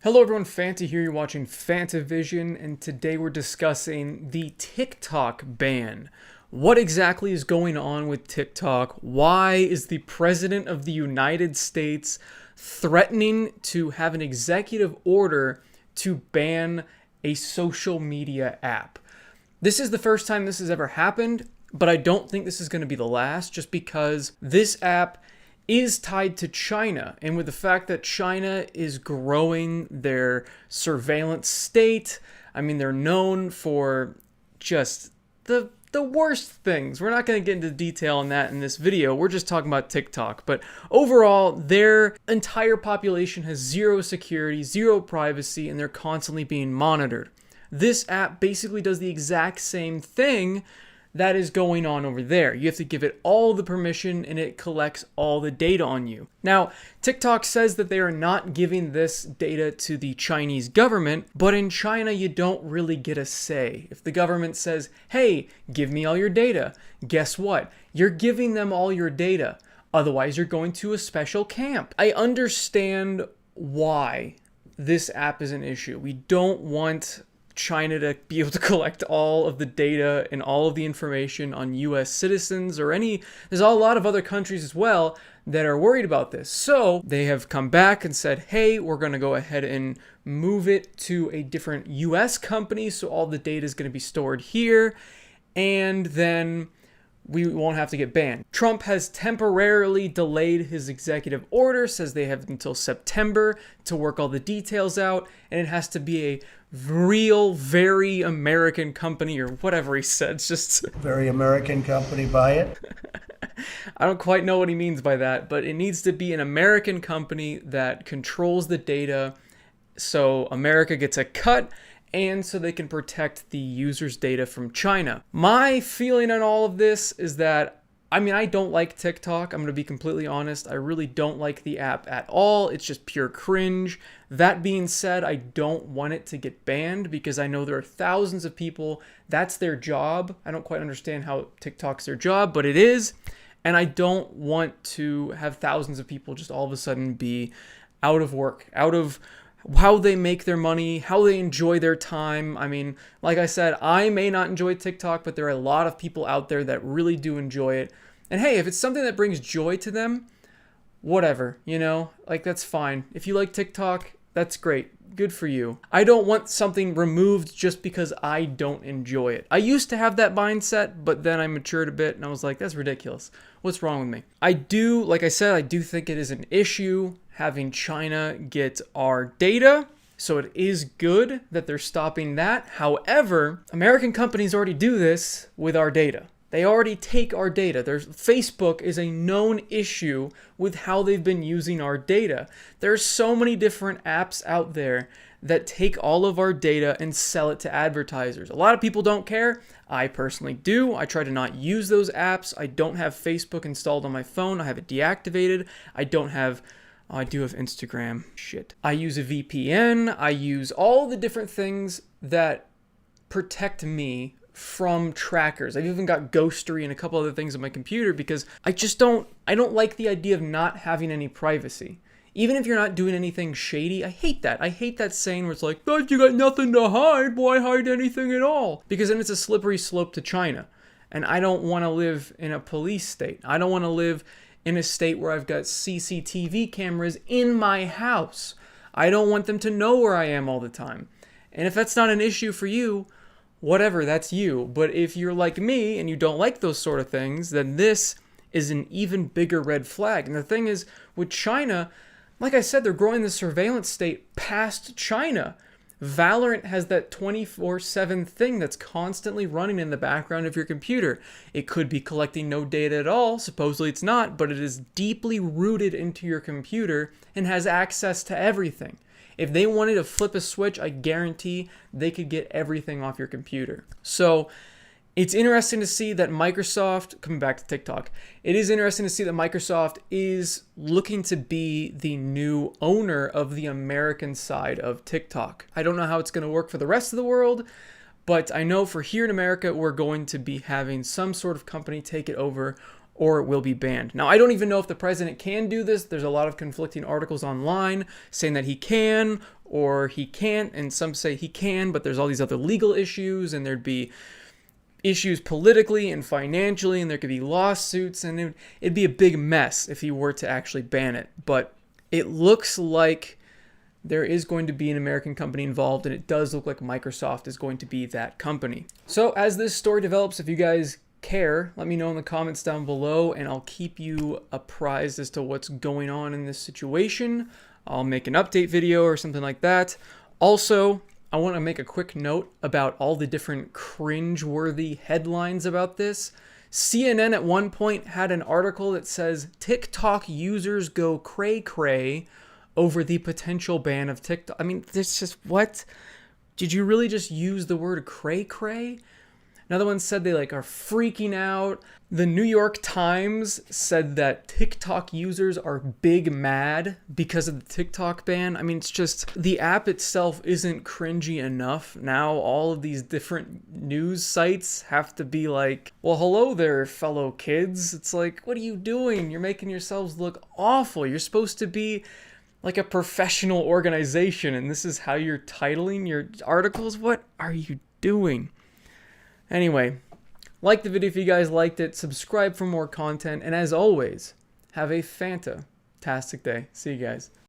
Hello everyone, Fanta here, you're watching FANTAVISION, and today we're discussing the TikTok ban. What exactly is going on with TikTok? Why is the President of the United States threatening to have an executive order to ban a social media app? This is the first time this has ever happened, but I don't think this is going to be the last, just because this app is tied to China, and with the fact that China is growing their surveillance state, I mean, they're known for just the worst things. We're not going to get into detail on that in this video. We're just talking about TikTok. But overall, their entire population has zero security, zero privacy, and they're constantly being monitored. This app basically does the exact same thing that is going on over there. You have to give it all the permission and it collects all the data on you. Now, TikTok says that they are not giving this data to the Chinese government, but in China, you don't really get a say. If the government says, hey, give me all your data, guess what? You're giving them all your data. Otherwise, you're going to a special camp. I understand why this app is an issue. We don't want China to be able to collect all of the data and all of the information on US citizens or there's a lot of other countries as well that are worried about this. So they have come back and said, hey, we're going to go ahead and move it to a different US company. So all the data is going to be stored here, and then we won't have to get banned. Trump has temporarily delayed his executive order, says they have until September to work all the details out, and it has to be a real, very American company, or whatever he said. It's just very American company, buy it. I don't quite know what he means by that, but it needs to be an American company that controls the data so America gets a cut and so they can protect the user's data from China. My feeling on all of this is that, I don't like TikTok. I'm going to be completely honest. I really don't like the app at all. It's just pure cringe. That being said, I don't want it to get banned because I know there are thousands of people. That's their job. I don't quite understand how TikTok's their job, but it is. And I don't want to have thousands of people just all of a sudden be out of work, out of how they make their money, how they enjoy their time. Like I said, I may not enjoy TikTok, but there are a lot of people out there that really do enjoy it. And hey, if it's something that brings joy to them, whatever, that's fine. If you like TikTok, that's great. Good for you. I don't want something removed just because I don't enjoy it. I used to have that mindset, but then I matured a bit and I was like, that's ridiculous. What's wrong with me? I do think it is an issue having China get our data. So it is good that they're stopping that. However, American companies already do this with our data. They already take our data. Facebook is a known issue with how they've been using our data. There's so many different apps out there that take all of our data and sell it to advertisers. A lot of people don't care. I personally do. I try to not use those apps. I don't have Facebook installed on my phone. I have it deactivated. I do have Instagram. Shit. I use a VPN. I use all the different things that protect me from trackers. I've even got Ghostery and a couple other things on my computer because I don't like the idea of not having any privacy. Even if you're not doing anything shady, I hate that. I hate that saying where it's like, oh, you got nothing to hide, why hide anything at all? Because then it's a slippery slope to China. And I don't want to live in a police state. I don't want to live in a state where I've got CCTV cameras in my house. I don't want them to know where I am all the time. And if that's not an issue for you, whatever, that's you. But if you're like me and you don't like those sort of things, then this is an even bigger red flag. And the thing is, with China, like I said, they're growing the surveillance state past China. Valorant has that 24/7 thing that's constantly running in the background of your computer. It could be collecting no data at all. Supposedly it's not, but it is deeply rooted into your computer and has access to everything. If they wanted to flip a switch, I guarantee they could get everything off your computer. So it's interesting to see that Microsoft, coming back to TikTok, it is interesting to see that Microsoft is looking to be the new owner of the American side of TikTok. I don't know how it's going to work for the rest of the world, but I know for here in America, we're going to be having some sort of company take it over or it will be banned. Now, I don't even know if the president can do this. There's a lot of conflicting articles online saying that he can or he can't, and some say he can, but there's all these other legal issues, and there'd be issues politically and financially, and there could be lawsuits, and it'd be a big mess if he were to actually ban it. But it looks like there is going to be an American company involved, and it does look like Microsoft is going to be that company. So as this story develops, if you guys care, let me know in the comments down below, and I'll keep you apprised as to what's going on in this situation. I'll make an update video or something like that. Also, I want to make a quick note about all the different cringe-worthy headlines about this. CNN at one point had an article that says TikTok users go cray-cray over the potential ban of TikTok. I mean, this just, what? Did you really just use the word cray-cray? Another one said they are freaking out. The New York Times said that TikTok users are big mad because of the TikTok ban. I mean, it's just, the app itself isn't cringy enough. Now all of these different news sites have to be like, well, hello there, fellow kids. It's like, what are you doing? You're making yourselves look awful. You're supposed to be like a professional organization, and this is how you're titling your articles? What are you doing? Anyway, like the video if you guys liked it, subscribe for more content, and as always, have a fantastic day. See you guys.